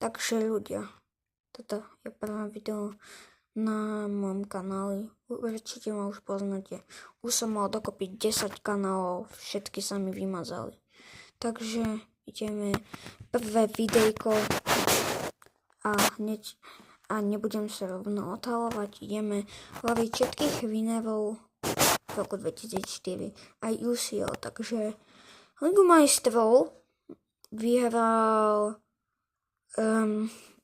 Takže ľudia, toto je prvé video na mojom kanáli. Určite ma už poznáte. Už som mal dokopy 10 kanálov, všetky sa mi vymazali. Takže ideme prvé videjko a nebudem sa rovno odhalovať. Ideme loviť všetkých winnerov v roku 2004 aj UCL. Takže Ligu majstrov vyhral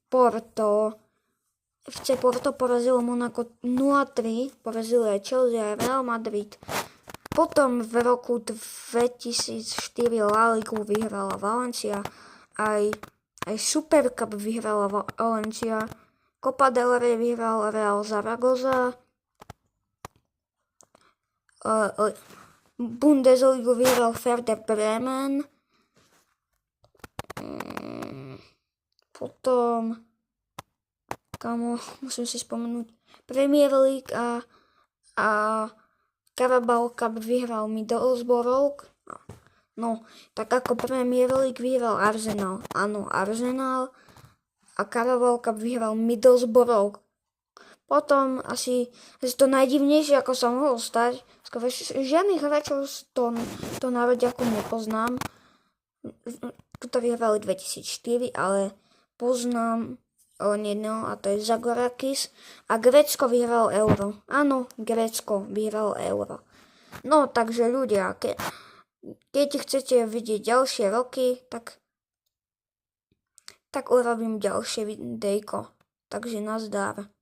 Porto. FC Porto porazilo Monaco 0-3, porazilo aj Chelsea a Real Madrid. Potom v roku 2004 La Ligu vyhrala Valencia, aj Super Cup vyhrala Valencia, Copa del Rey vyhral Real Zaragoza, Bundesligu vyhral Werder Bremen, potom musím si spomenúť, Premier League a Carabao Cup vyhral Middlesbrough. No, tak ako Premier League vyhral Arsenal. Áno, Arsenal a Carabao Cup vyhral Middlesbrough. Potom asi to najdivnejšie, ako sa mohlo stať. Žiadnych hráčov to národiaku nepoznám. Tuto vyhrali 2004, ale poznám len jedného a to je Zagorakis. A Grécko vyhralo Euro. Áno, Grécko vyhralo Euro. No, takže ľudia, keď chcete vidieť ďalšie roky, tak urobím ďalšie videjko. Takže nazdar.